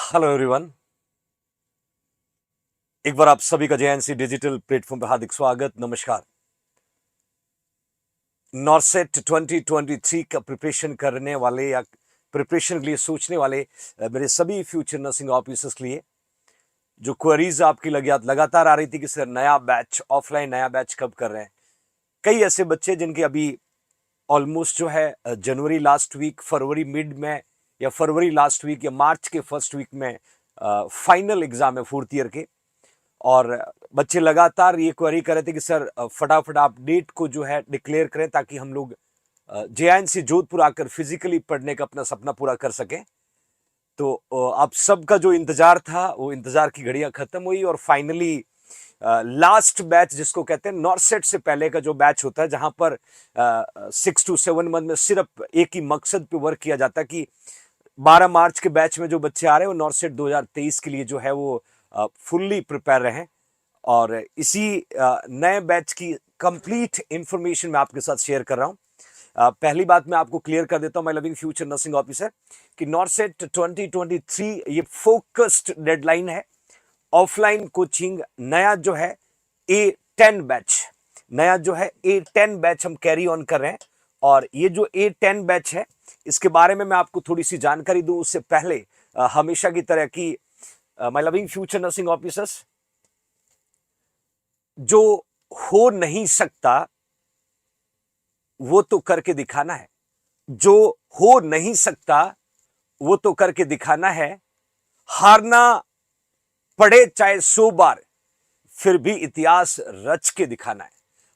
Hello everyone. एक बार आप सभी का जेएनसी डिजिटल प्लेटफॉर्म पर हार्दिक स्वागत। नमस्कार। नॉर्सेट 2023 का प्रिपरेशन करने वाले या प्रिपरेशन के लिए सोचने वाले मेरे सभी फ्यूचर नर्सिंग ऑफिसर्स के लिए जो क्वेरीज आपकी लगातार आ रही थी कि सर नया बैच ऑफलाइन नया बैच कब कर रहे हैं। कई ऐसे बच्चे जिनके अभी ऑलमोस्ट जो है जनवरी लास्ट वीक, फरवरी मिड में या फरवरी लास्ट वीक या मार्च के फर्स्ट वीक में फाइनल एग्जाम है फोर्थ ईयर के, और बच्चे लगातार ये क्वेरी कर रहे थे कि सर फटाफट आप डेट को जो है डिक्लेयर करें ताकि हम लोग जेएनसी जोधपुर आकर फिजिकली पढ़ने का अपना सपना पूरा कर सकें। तो आप सबका जो इंतजार था वो इंतजार की घड़ियां खत्म हुई और फाइनली लास्ट बैच जिसको कहते हैं नॉर्सेट से पहले का जो बैच होता है, जहां पर 6 to 7 मंथ में सिर्फ एक ही मकसद पे वर्क किया जाता है कि 12 मार्च के बैच में जो बच्चे आ रहे हैं वो नॉर्सेट 2023 के लिए जो है वो फुल्ली प्रिपेयर रहें। और इसी नए बैच की कंप्लीट इंफॉर्मेशन मैं आपके साथ शेयर कर रहा हूं। पहली बात मैं आपको क्लियर कर देता हूं my loving future nursing officer कि नॉर्सेट 2023 ये फोकस्ड डेडलाइन है। ऑफलाइन कोचिंग नया जो है A10 बैच, नया जो है A10 बैच हम कैरी ऑन कर रहे हैं। और ये जो A10 बैच है इसके बारे में मैं आपको थोड़ी सी जानकारी दूं उससे पहले हमेशा की तरह की my loving future nursing officers, जो हो नहीं सकता वो तो करके दिखाना है। जो हो नहीं सकता वो तो करके दिखाना है। हारना पड़े चाहे 100 बार फिर भी इतिहास रच के दिखाना है।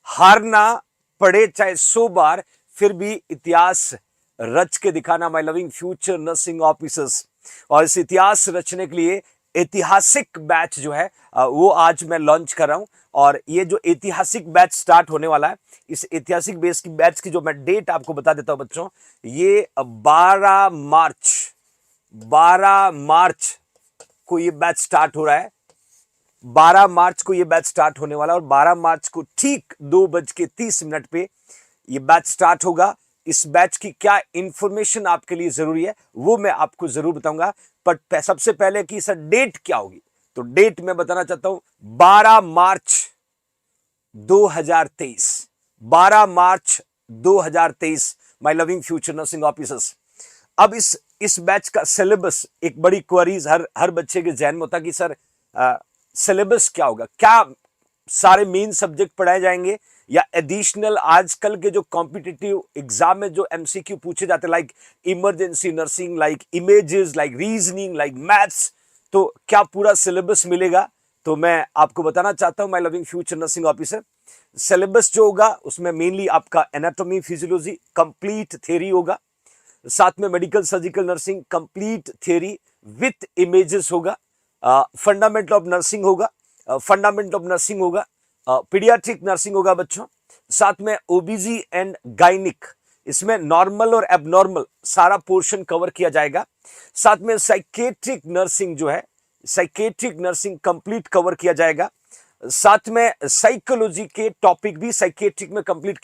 हारना पड़े चाहे 100 बार फिर भी इतिहास रच के दिखाना my loving future nursing officers. और इस इतिहास रचने के लिए ऐतिहासिक बैच जो है वो आज मैं लॉन्च कर रहा हूं। और ये जो ऐतिहासिक बैच स्टार्ट होने वाला है, इस ऐतिहासिक बेस की बैच की जो मैं डेट आपको बता देता हूं बच्चों, ये 12 मार्च को ये बैच स्टार्ट हो रहा है। 12 मार्च को ये बैच स्टार्ट होने वाला है और 12 मार्च को ठीक 2:30 पे ये बैच स्टार्ट होगा। इस बैच की क्या इंफॉर्मेशन आपके लिए जरूरी है वो मैं आपको जरूर बताऊंगा। बट सबसे पहले कि सर डेट क्या होगी, तो डेट मैं बताना चाहता हूं 12 मार्च 2023। 12 मार्च 2023 my loving future nursing officers. अब इस बैच का सिलेबस, एक बड़ी क्वेरीज हर बच्चे के जहन में होता है कि सर सिलेबस क्या होगा, क्या सारे मेन सब्जेक्ट पढ़ाए जाएंगे या एडिशनल आजकल के जो कॉम्पिटिटिव एग्जाम में जो एमसीक्यू पूछे जाते हैं like emergency nursing, like images, like reasoning, like maths, तो क्या पूरा सिलेबस मिलेगा। तो मैं आपको बताना चाहता हूं my loving future nursing officer, syllabus जो होगा उसमें मेनली आपका एनाटॉमी फिजियोलॉजी कंप्लीट थ्योरी होगा, साथ में medical surgical nursing complete theory with images होगा, फंडामेंटल ऑफ नर्सिंग होगा, फंडामेंटल ऑफ नर्सिंग होगा, पीडियाट्रिक नर्सिंग होगा बच्चों, साथ में ओबीजी एंड गायनिक, इसमें नॉर्मल और एबनॉर्मल सारा पोर्शन कवर किया जाएगा। साथ में साइकेट्रिक नर्सिंग जो है, साइकेट्रिक नर्सिंग कंप्लीट कवर किया जाएगा। साथ में साइकोलॉजी के टॉपिक भी साइकेट्रिक में कंप्लीट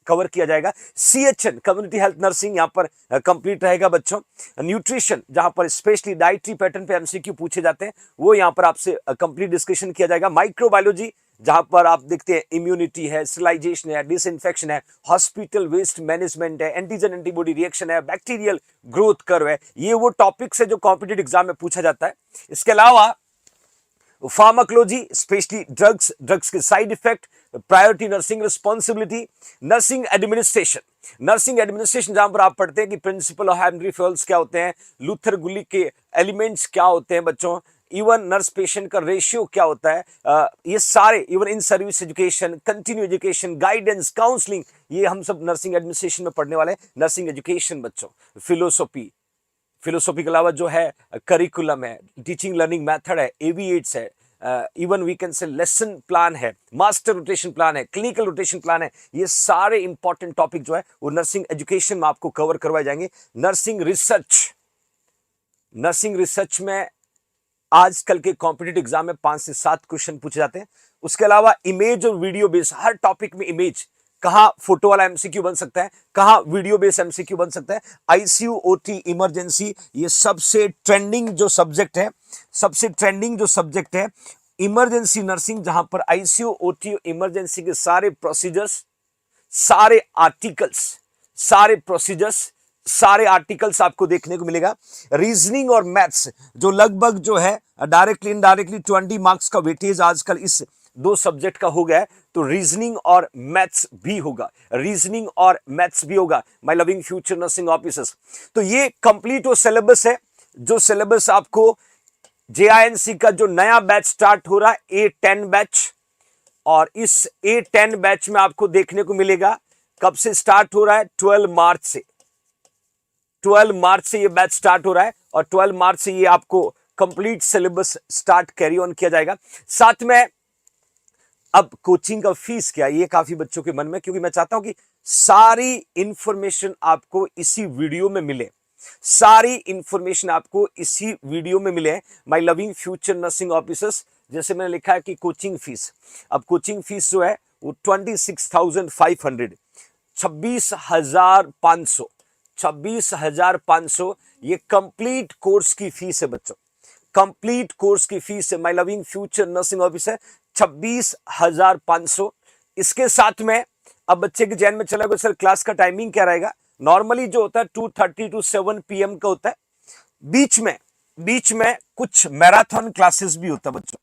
कवर किया जाएगा। सीएचएन कम्युनिटी हेल्थ नर्सिंग यहां पर कंप्लीट रहेगा बच्चों। न्यूट्रिशन जहां पर स्पेशली डाइटरी पैटर्न पे एमसीक्यू पूछे जाते हैं वो यहां पर आपसे कंप्लीट डिस्कशन किया जाएगा। माइक्रोबायोलॉजी जहां पर आप देखते हैं इम्यूनिटी है, स्टरलाइजेशन है, डिसइंफेक्शन है, हॉस्पिटल वेस्ट मैनेजमेंट है, एंटीजन एंटीबॉडी रिएक्शन है, बैक्टीरियल ग्रोथ कर्व है, ये वो टॉपिक्स है जो कॉम्पिटिटिव एग्जाम में पूछा जाता है। इसके अलावा फार्माकोलॉजी स्पेशली ड्रग्स के side effect, priority nursing responsibility, nursing administration जहां पर आप पढ़ते हैं कि प्रिंसिपल ऑफ हेनरी फॉल्स क्या होते हैं, लूथर गुली के एलिमेंट्स क्या होते हैं बच्चों, इवन नर्स पेशेंट का रेशियो क्या होता है, ये सारे, even in service education, continue education, guidance, counselling, ये हम सब नर्सिंग एडमिनिस्ट्रेशन में पढ़ने वाले हैं। नर्सिंग एजुकेशन बच्चों, फिलोसॉफी के अलावा जो है करिकुलम है, टीचिंग लर्निंग मेथड है, एवीएट्स है, even we can say lesson plan है, मास्टर रोटेशन प्लान है, क्लिनिकल रोटेशन प्लान है, ये सारे इंपॉर्टेंट टॉपिक जो है वो नर्सिंग एजुकेशन में आपको कवर करवाए जाएंगे। नर्सिंग रिसर्च में आजकल के कॉम्पिटिटिव एग्जाम में 5 से 7 क्वेश्चन पूछे जाते हैं। उसके अलावा इमेज और वीडियो बेस्ड हर टॉपिक में इमेज, कहाँ फोटो वाला एमसीक्यू बन सकता है, कहाँ वीडियो बेस्ड एमसीक्यू बन सकता है। आईसीयू, ओटी, इमरजेंसी, ये सबसे ट्रेंडिंग जो सब्जेक्ट है, सबसे ट्रेंडिंग जो सब्जेक्ट है इमरजेंसी नर्सिंग, जहां पर आईसीयू, ओटी, इमरजेंसी के सारे प्रोसीजर्स, सारे आर्टिकल्स, सारे प्रोसीजर्स, सारे आर्टिकल्स आपको देखने को मिलेगा। रीजनिंग और मैथ्स जो लगभग जो है डायरेक्टली इनडायरेक्टली 20 मार्क्स का वेटेज आजकल इस दो सब्जेक्ट का हो गया है, तो रीजनिंग और मैथ्स भी होगा, रीजनिंग और मैथ्स भी होगा my loving future nursing officers. तो ये कंप्लीट वो सिलेबस है जो सिलेबस आपको जेआईएनसी का जो नया बैच स्टार्ट हो रहा है A10 बैच, और इस A10 बैच में आपको देखने को मिलेगा कब से स्टार्ट हो रहा है, 12 मार्च से। 12 मार्च से ये बैच स्टार्ट हो रहा है और 12 मार्च से ये आपको complete syllabus start carry on किया जाएगा। साथ में अब कोचिंग का फीस क्या, ये काफी बच्चों के मन में, क्योंकि मैं चाहता हूं कि सारी इंफॉर्मेशन आपको इसी वीडियो में मिले, सारी इंफॉर्मेशन आपको इसी वीडियो में मिले my loving future nursing officers. जैसे मैंने लिखा है कि कोचिंग फीस, अब कोचिंग फीस जो है वो 26,500, 26,500, 26,500 ये कंप्लीट कोर्स की फीस है बच्चों, कंप्लीट कोर्स की फीस है my loving future nursing officer, 26,500। इसके साथ में अब बच्चे के जहन में चला गया सर क्लास का टाइमिंग क्या रहेगा। नॉर्मली जो होता है 2:30 to 7 PM का होता है। बीच में कुछ मैराथन क्लासेस भी होता है बच्चों,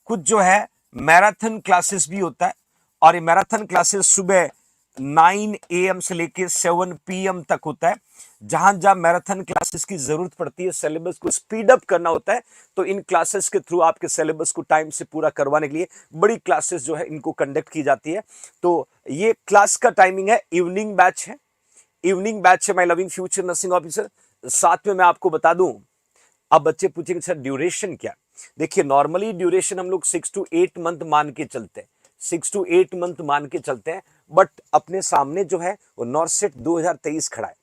कुछ जो है मैराथन क्लासेस भी होता है, और ये मैराथन क्लासेस सुबह 9 AM से लेके 7 PM तक होता है। जहां जहां मैराथन क्लासेस की जरूरत पड़ती है, सिलेबस को स्पीड अप करना होता है, तो इन क्लासेस के थ्रू आपके सिलेबस को टाइम से पूरा करवाने के लिए बड़ी क्लासेस जो है इनको कंडक्ट की जाती है। तो ये क्लास का टाइमिंग है, इवनिंग बैच है, इवनिंग बैच है my loving future nursing officer. साथ में मैं आपको बता दूं, अब बच्चे पूछेंगे सर ड्यूरेशन क्या। देखिए नॉर्मली ड्यूरेशन हम लोग 6 to 8 मंथ मान के चलते हैं, 6 to 8 मंथ मान के चलते हैं, बट अपने सामने जो है वो नॉर्सेट 2023 खड़ा है,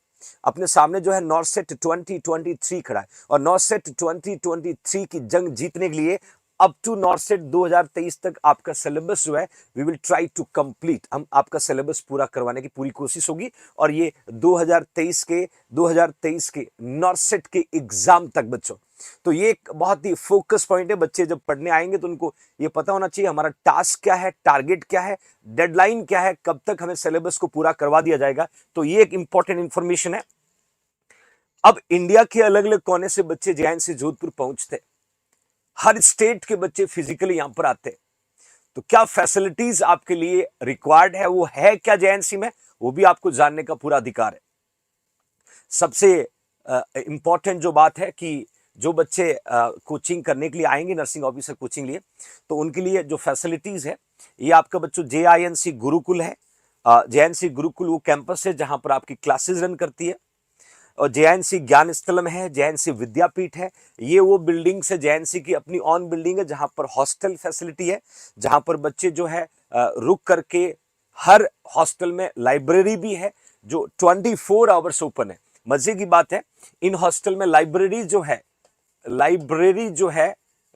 अपने सामने जो है नॉर्सेट 2023 खड़ा है, और नॉर्सेट 2023 की जंग जीतने के लिए अप टू नॉर्सेट 2023 तक आपका सिलेबस जो है we will try to complete, हम आपका सिलेबस पूरा करवाने की पूरी कोशिश होगी। और ये 2023 के नॉर्सेट के एग्जाम तक बच्चों, तो ये एक बहुत ही फोकस पॉइंट है। बच्चे जब पढ़ने आएंगे तो उनको ये पता होना चाहिए हमारा टास्क क्या है, टारगेट क्या है, डेडलाइन क्या है, कब तक हमें सिलेबस को पूरा करवा दिया जाएगा। तो ये एक इंपॉर्टेंट इंफॉर्मेशन है। अब इंडिया के अलग अलग कोने से बच्चे जेएनसी जोधपुर पहुंचते, हर स्टेट के बच्चे फिजिकली यहां पर आते, तो क्या फैसिलिटीज आपके लिए रिक्वायर्ड है, वो है क्या जेएनसी में, वो भी आपको जानने का पूरा अधिकार है। सबसे इंपॉर्टेंट जो बात है कि जो बच्चे कोचिंग करने के लिए आएंगे नर्सिंग ऑफिसर कोचिंग लिए, तो उनके लिए जो फैसिलिटीज है, ये आपका बच्चों जेआईएनसी गुरुकुल है। जेएनसी गुरुकुल वो कैंपस है जहां पर आपकी क्लासेस रन करती है, और जेएनसी ज्ञान स्थलम है, जेएनसी विद्यापीठ है। ये वो बिल्डिंग है, जेएनसी की अपनी ऑन बिल्डिंग है, जहां पर हॉस्टल फैसिलिटी है, जहां पर बच्चे जो है रुक करके, हर हॉस्टल में लाइब्रेरी भी है जो 24 आवर्स ओपन है। मजे की बात है इन हॉस्टल में लाइब्रेरी जो है,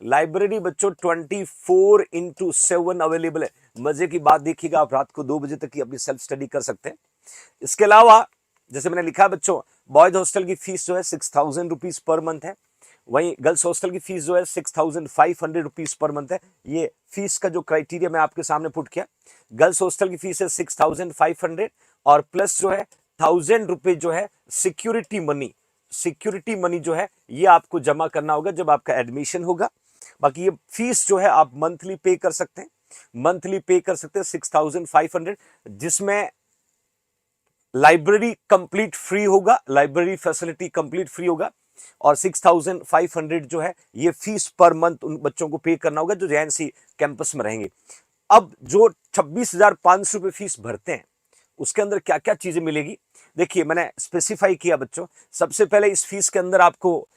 लाइब्रेरी बच्चों 24/7 अवेलेबल है। मजे की बात देखिएगा, आप रात को 2 बजे तक की अपनी सेल्फ स्टडी कर सकते हैं। इसके अलावा जैसे मैंने लिखा है बच्चों, बॉयज हॉस्टल की फीस जो है 6,000 रुपीज पर मंथ है, वहीं गर्ल्स हॉस्टल की फीस जो है 6,500 रुपीज पर मंथ है। ये फीस का जो क्राइटेरिया मैं आपके सामने पुट किया, गर्ल्स हॉस्टल की फीस है 6,500, और प्लस जो है 1,000 रुपए जो है सिक्योरिटी मनी जो है ये आपको जमा करना होगा जब आपका एडमिशन होगा। बाकी ये फीस जो है आप मंथली पे कर सकते हैं, 6,500, जिसमें लाइब्रेरी कंप्लीट फ्री होगा, लाइब्रेरी फैसिलिटी कंप्लीट फ्री होगा, और 6,500 जो है ये फीस पर मंथ उन बच्चों को पे करना होगा जो जेएनसी कैंपस में रहेंगे। अब जो 26,500 रुपए फीस भरते हैं उसके अंदर क्या क्या चीजें मिलेगी, देखिए मैंने स्पेसिफाई किया बच्चों। सबसे पहले इस फीस के अंदर आपको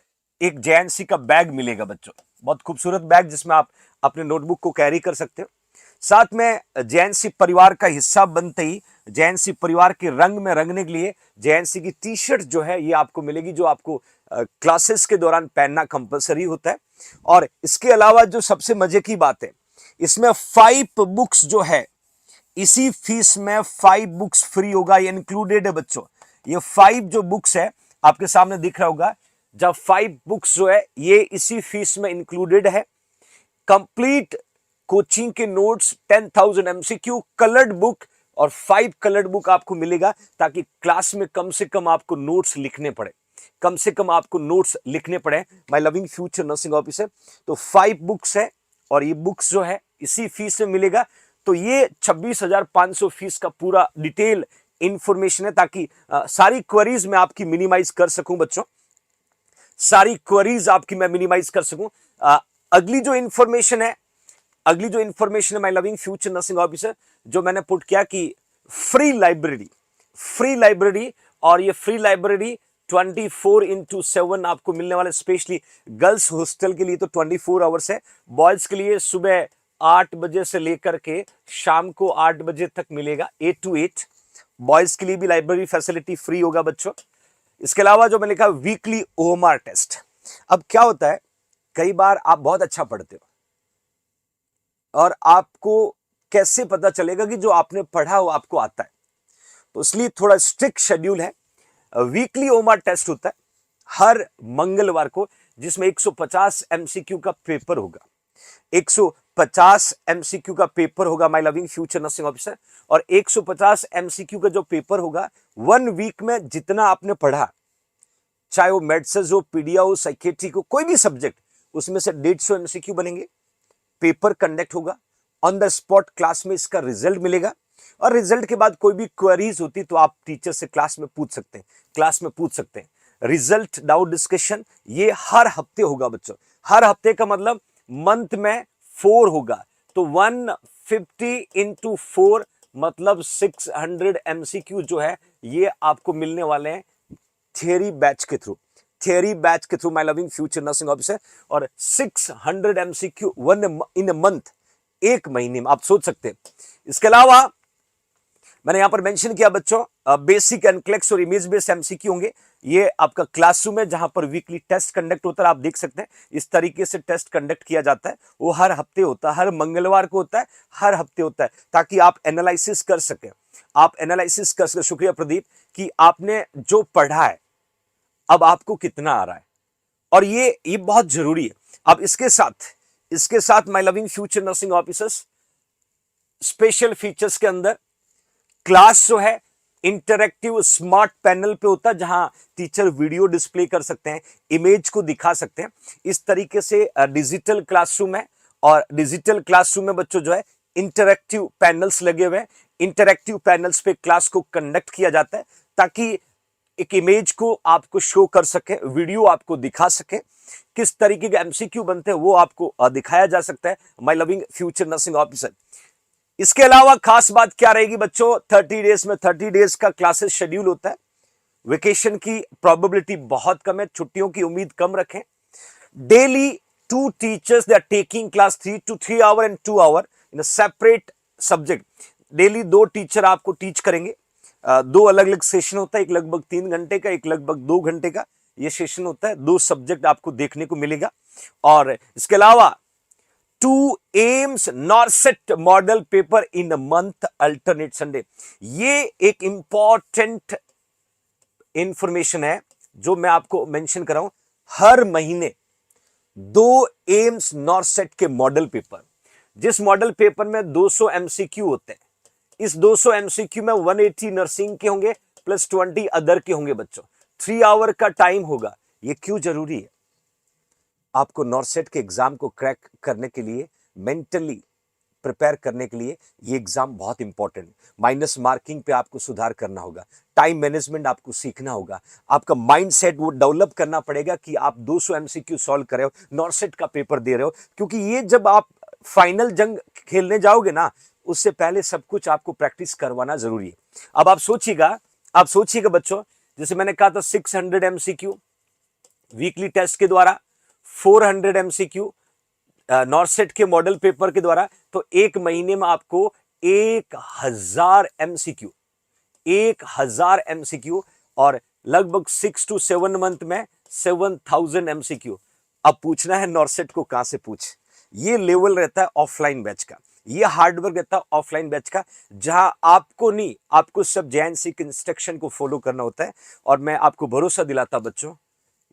एक जेएनसी का बैग मिलेगा बच्चों, बहुत खूबसूरत बैग जिसमें आप अपने नोटबुक को कैरी कर सकते हो। साथ में जेएनसी परिवार का हिस्सा बनते ही जेएनसी परिवार के रंग में रंगने के लिए जेएनसी की टी शर्ट जो है ये आपको मिलेगी, जो आपको क्लासेस के दौरान पहनना कंपलसरी होता है। और इसके अलावा जो सबसे मजे की बात है, इसमें 5 बुक्स जो है इसी फीस में 5 बुक्स फ्री होगा, ये इंक्लूडेड है बच्चों। ये 5 जो बुक्स है आपके सामने दिख रहा होगा, जब 5 बुक्स जो है ये इसी फीस में इंक्लूडेड है। कंप्लीट कोचिंग के नोट्स, 10,000 एमसीक्यू, कलर्ड बुक और 5 कलर्ड बुक आपको मिलेगा, ताकि क्लास में कम से कम आपको नोट्स लिखने पड़े, कम से कम आपको नोट्स लिखने पड़े my loving future nursing officer. तो 5 बुक्स है और ये बुक्स जो है इसी फीस में मिलेगा। तो ये 26,500 फीस का पूरा डिटेल इंफॉर्मेशन है, ताकि सारी क्वेरीज मैं आपकी मिनिमाइज कर सकूं बच्चों, सारी क्वेरीज आपकी मैं मिनिमाइज कर सकूं। अगली जो इंफॉर्मेशन है my loving future nursing officer, जो मैंने पुट किया कि फ्री लाइब्रेरी, और ये फ्री लाइब्रेरी 24/7 आपको मिलने वाले, स्पेशली गर्ल्स हॉस्टल के लिए तो 24 आवर्स है, बॉयज के लिए सुबह 8 बजे से लेकर के शाम को 8 बजे तक मिलेगा, 8 to 8 बॉयज के लिए भी लाइब्रेरी फैसिलिटी फ्री होगा बच्चों। इसके अलावा जो मैंने लिखा वीकली ओएमआर टेस्ट। अब क्या होता है, कई बार आप बहुत अच्छा पढ़ते हो और आपको कैसे पता चलेगा कि जो आपने पढ़ा वो आपको आता है, तो इसलिए थोड़ा स्ट्रिक्ट शेड्यूल है। वीकली ओएमआर टेस्ट होता है हर मंगलवार को, जिसमें 150 एमसीक्यू का पेपर होगा, 150 एमसीक्यू का पेपर होगा my loving future nursing officer. और 150 एमसीक्यू का जो पेपर होगा, 1 वीक में जितना आपने पढ़ा, चाहे वो मेडिसिन हो, पीडिया हो, साइकेट्री हो, कोई भी सब्जेक्ट, उसमें से 150 एमसीक्यू बनेंगे, पेपर कंडक्ट होगा, ऑन द स्पॉट क्लास में इसका रिजल्ट मिलेगा, और रिजल्ट के बाद कोई भी क्वेरीज होती तो आप टीचर से क्लास में पूछ सकते हैं। रिजल्ट डाउट डिस्कशन ये हर हफ्ते होगा बच्चों, हर हफ्ते का मतलब मंथ में 4 होगा, तो 150 into 4 मतलब 600 एमसीक्यू जो है ये आपको मिलने वाले हैं थियरी बैच के through my loving future nursing officer. और 600 एमसीक्यू इन अ मंथ, एक महीने में, आप सोच सकते हैं। इसके अलावा मैंने यहां पर मेंशन किया बच्चों, बेसिक एनक्लेक्स और इमेज बेस्ड एमसीक्यू होंगे। ये आपका क्लासरूम है जहां पर वीकली टेस्ट कंडक्ट होता है, आप देख सकते हैं इस तरीके से टेस्ट कंडक्ट किया जाता है। वो हर हफ्ते होता है, हर मंगलवार को होता है, हर हफ्ते होता है, ताकि आप एनालिसिस कर सकें। शुक्रिया प्रदीप, कि आपने जो पढ़ा है अब आपको कितना आ रहा है, और ये बहुत जरूरी है। अब इसके साथ my loving future nursing officers special features के अंदर क्लास जो है इंटरैक्टिव स्मार्ट पैनल पे होता है, जहां टीचर वीडियो डिस्प्ले कर सकते हैं, इमेज को दिखा सकते हैं। इस तरीके से डिजिटल क्लासरूम है, और डिजिटल क्लासरूम में बच्चों जो है इंटरैक्टिव पैनल्स लगे हुए हैं। इंटरैक्टिव पैनल्स पे क्लास को कंडक्ट किया जाता है, ताकि एक इमेज को आपको शो कर सके, वीडियो आपको दिखा सके, किस तरीके के एमसीक्यू बनते हैं वो आपको दिखाया जा सकता है my loving future nursing officer. इसके अलावा खास बात क्या रहेगी बच्चों, 30 डेज में 30 डेज का क्लासेस शेड्यूल होता है। वेकेशन की प्रोबेबिलिटी बहुत कम है, छुट्टियों की उम्मीद कम रखें। Daily 2 teachers they are taking class 3 to 3 hour and 2 hour in separate subject. Daily 2 teacher आपको टीच करेंगे, 2 अलग अलग सेशन होता है, एक लगभग 3 घंटे का, एक लगभग 2 घंटे का ये सेशन होता है। 2 सब्जेक्ट आपको देखने को मिलेगा। और इसके अलावा 2 AIIMS NORCET model paper in a month alternate Sunday. ये एक इंपॉर्टेंट इंफॉर्मेशन है जो मैं आपको मेंशन कर रहा हूं। हर महीने 2 एम्स नॉरसेट के मॉडल पेपर, जिस मॉडल पेपर में 200 एमसीक्यू होते हैं, इस 200 एमसीक्यू में 180 नर्सिंग के होंगे प्लस 20 अदर के होंगे बच्चों। 3 आवर का टाइम होगा। ये क्यों जरूरी है? आपको नॉरसेट के एग्जाम को क्रैक करने के लिए, मेंटली प्रिपेयर करने के लिए ये एग्जाम बहुत इंपॉर्टेंट है। माइनस मार्किंग पे आपको सुधार करना होगा, टाइम मैनेजमेंट आपको सीखना होगा, आपका माइंडसेट वो डेवलप करना पड़ेगा कि आप 200 एमसीक्यू सॉल्व कर रहे हो, नॉरसेट का पेपर दे रहे हो। क्योंकि ये जब आप फाइनल जंग खेलने जाओगे ना, उससे पहले सब कुछ आपको प्रैक्टिस करवाना जरूरी है। अब आप सोचिएगा बच्चों, जैसे मैंने कहा था 600 एमसीक्यू वीकली टेस्ट के द्वारा, 400 एमसीक्यू नॉरसेट के मॉडल पेपर के द्वारा, तो एक महीने में आपको 1000 एमसीक्यू और लगभग 6 to 7 मंथ में 7000 एमसीक्यू। अब पूछना है नॉरसेट को कहां से पूछ, ये लेवल रहता है ऑफलाइन बैच का, ये हार्डवर्क रहता है ऑफलाइन बैच का, जहां आपको नहीं, आपको सब जेएनसी के इंस्ट्रक्शन को फॉलो करना होता है। और मैं आपको भरोसा दिलाता बच्चों,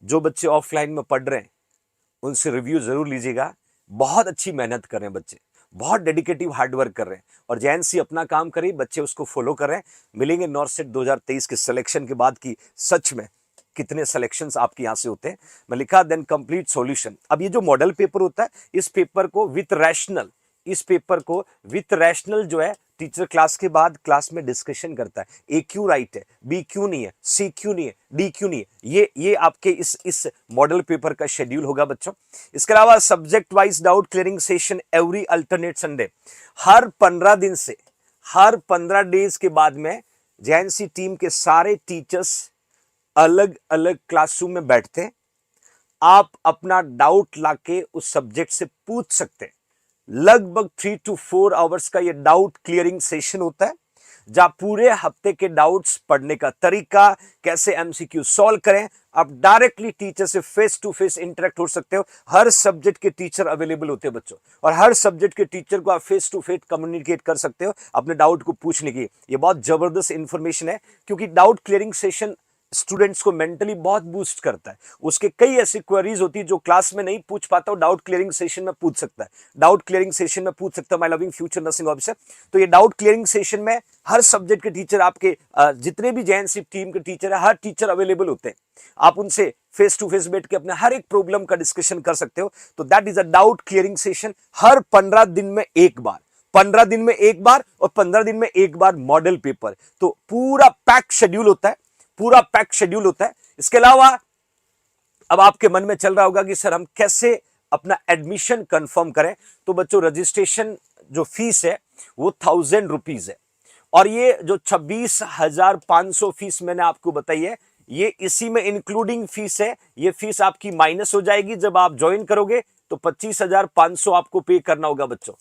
जो बच्चे ऑफलाइन में पढ़ रहे हैं उनसे रिव्यू जरूर लीजिएगा। बहुत अच्छी मेहनत कर रहे हैं बच्चे, बहुत डेडिकेटिव हार्डवर्क कर रहे हैं, और जेएनसी अपना काम करे, बच्चे उसको फॉलो कर रहे हैं। मिलेंगे नॉर्सेट 2023 के सिलेक्शन के बाद की सच में कितने सिलेक्शंस आपके यहां से होते हैं। मैं लिखा देन कंप्लीट सॉल्यूशन। अब ये जो मॉडल पेपर होता है, इस पेपर को विथ रैशनल, इस पेपर को विथ रैशनल जो है टीचर क्लास के बाद क्लास में डिस्कशन करता है। ए क्यों राइट है, बी क्यों नहीं है, सी क्यों नहीं है, डी क्यों नहीं है, ये आपके इस मॉडल पेपर का शेड्यूल होगा बच्चों। इसके अलावा subject wise doubt clearing session every alternate Sunday. हर 15 दिन से, हर 15 डेज के बाद में जेएनसी टीम के सारे टीचर्स अलग अलग क्लासरूम में बैठते हैं। आप अपना डाउट लाके उस सब्जेक्ट से पूछ सकते हैं। लगभग 3 to 4 आवर्स का ये डाउट क्लियरिंग सेशन होता है, जहां पूरे हफ्ते के डाउट्स पढ़ने का तरीका, कैसे एमसीक्यू सॉल्व करें, आप डायरेक्टली टीचर से फेस टू फेस इंटरेक्ट हो सकते हो। हर सब्जेक्ट के टीचर अवेलेबल होते हैं बच्चों, और हर सब्जेक्ट के टीचर को आप फेस टू फेस कम्युनिकेट कर सकते हो अपने डाउट को पूछने की। ये बहुत जबरदस्त इंफॉर्मेशन है, क्योंकि डाउट क्लियरिंग सेशन स्टूडेंट्स को मेंटली बहुत बूस्ट करता है। उसके कई ऐसी क्वेरीज होती है जो क्लास में नहीं पूछ पाता, वो डाउट क्लियरिंग सेशन में पूछ सकता है। डाउट क्लियरिंग सेशन में पूछ सकता है my loving future nursing officer. तो ये डाउट क्लियरिंग सेशन में हर सब्जेक्ट के टीचर, आपके जितने भी जेएनसी टीम के टीचर है, हर टीचर अवेलेबल होते हैं। आप उनसे फेस टू फेस बैठ के अपने हर एक प्रॉब्लम का डिस्कशन कर सकते हो। तो that is a doubt clearing session, हर 15 दिन में एक बार, 15 दिन में एक बार, और 15 दिन में एक बार मॉडल पेपर। तो पूरा पैक शेड्यूल होता है, पूरा पैक शेड्यूल होता है। इसके अलावा अब आपके मन में चल रहा होगा कि सर हम कैसे अपना एडमिशन कंफर्म करें। तो बच्चों, रजिस्ट्रेशन जो फीस है वो 1000 रुपीज है, और ये जो 26,500 फीस मैंने आपको बताई है, ये इसी में इंक्लूडिंग फीस है। ये फीस आपकी माइनस हो जाएगी जब आप ज्वाइन करोगे, तो 25,500 आपको पे करना होगा बच्चों।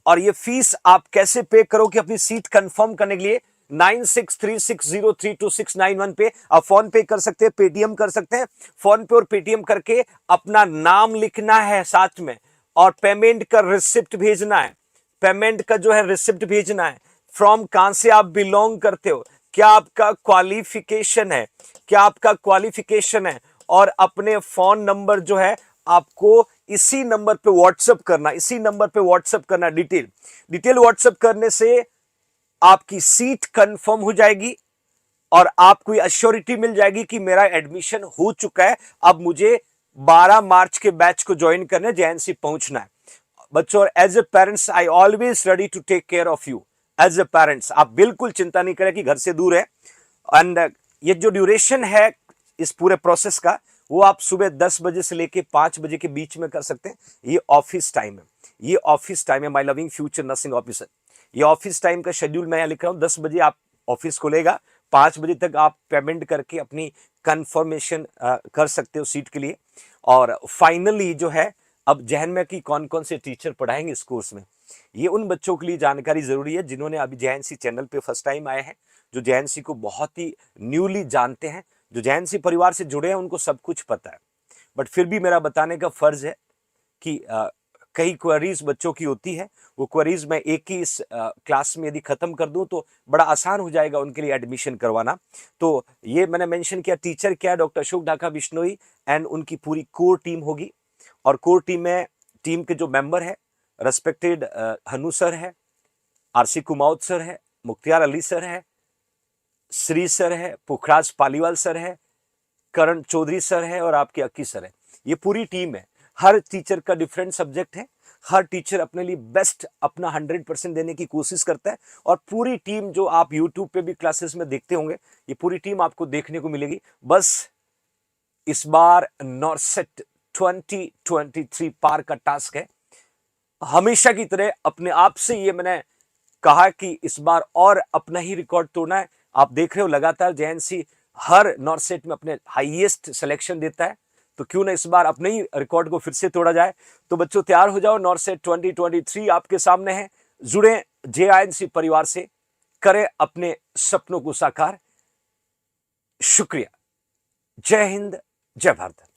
और ये फीस आप कैसे पे करोगे अपनी सीट कंफर्म करने के लिए, 9636032691 पे आप फोन पे कर सकते हैं, पेटीएम कर सकते हैं। फोन पे और पेटीएम करके अपना नाम लिखना है साथ में, और पेमेंट का रिसिप्ट भेजना है। पेमेंट का जो है रिसिप्ट भेजना है। फ्रॉम कहां से आप बिलोंग करते हो, क्या आपका क्वालिफिकेशन है, क्या आपका क्वालिफिकेशन है, और अपने फोन नंबर जो है आपको इसी नंबर पे व्हाट्सएप करना, इसी नंबर पे व्हाट्सएप करना। डिटेल व्हाट्सएप करने से आपकी सीट कंफर्म हो जाएगी, और आपको अश्योरिटी मिल जाएगी कि मेरा एडमिशन हो चुका है, अब मुझे 12 मार्च के बैच को ज्वाइन करने जेएनसी पहुंचना है। बच्चों, as a parents I always ready to take care of you. As a parents आप बिल्कुल चिंता नहीं करें कि घर से दूर है। एंड ये जो ड्यूरेशन है इस पूरे प्रोसेस का, वो आप सुबह 10 बजे से लेके 5 बजे के बीच में कर सकते हैं। ये ऑफिस टाइम है, ये ऑफिस टाइम है my loving future nursing officer. ये ऑफिस टाइम का शेड्यूल मैं यहां लिख रहा हूं। 10 बजे आप ऑफिस खुलेगा, 5 बजे तक आप पेमेंट करके अपनी कंफर्मेशन कर सकते हो सीट के लिए। और फाइनली जो है, अब जहन में कि कौन कौन से टीचर पढ़ाएंगे इस कोर्स में, ये उन बच्चों के लिए जानकारी जरूरी है जिन्होंने अभी जेएनसी चैनल पे फर्स्ट टाइम आए हैं, जो जेएनसी को बहुत ही न्यूली जानते हैं, जो जेएनसी परिवार से जुड़े हैं, उनको सब कुछ पता है। बट फिर भी मेरा बताने का फर्ज है कि कई क्वेरीज बच्चों की होती है, वो क्वेरीज मैं एक ही इस क्लास में यदि खत्म कर दूं तो बड़ा आसान हो जाएगा उनके लिए एडमिशन करवाना। तो ये मैंने मेंशन किया, टीचर क्या, डॉक्टर अशोक ढाका बिश्नोई एंड उनकी पूरी कोर टीम होगी। और कोर टीम में टीम के जो मेंबर है, रेस्पेक्टेड हनु सर है, आरसी कुमाउत सर है, मुख्तियार अली सर है, श्री सर है, पुखराज पालीवाल सर है, करण चौधरी सर है, और आपके अक्की सर है। ये पूरी टीम है। हर टीचर का डिफरेंट सब्जेक्ट है, हर टीचर अपने लिए बेस्ट अपना 100% देने की कोशिश करता है। और पूरी टीम जो आप यूट्यूब पे भी क्लासेस में देखते होंगे, ये पूरी टीम आपको देखने को मिलेगी। बस इस बार नॉर्सेट 2023 पार का टास्क है। हमेशा की तरह अपने आप से ये मैंने कहा कि इस बार और अपना ही रिकॉर्ड तोड़ना है। आप देख रहे हो लगातार जेएनसी हर नॉर्सेट में अपने हाईएस्ट सिलेक्शन देता है, तो क्यों ना इस बार अपने ही रिकॉर्ड को फिर से तोड़ा जाए। तो बच्चों तैयार हो जाओ, नॉर्सेट 2023 आपके सामने है। जुड़े जेएनसी परिवार से, करें अपने सपनों को साकार। शुक्रिया। जय हिंद, जय भारत।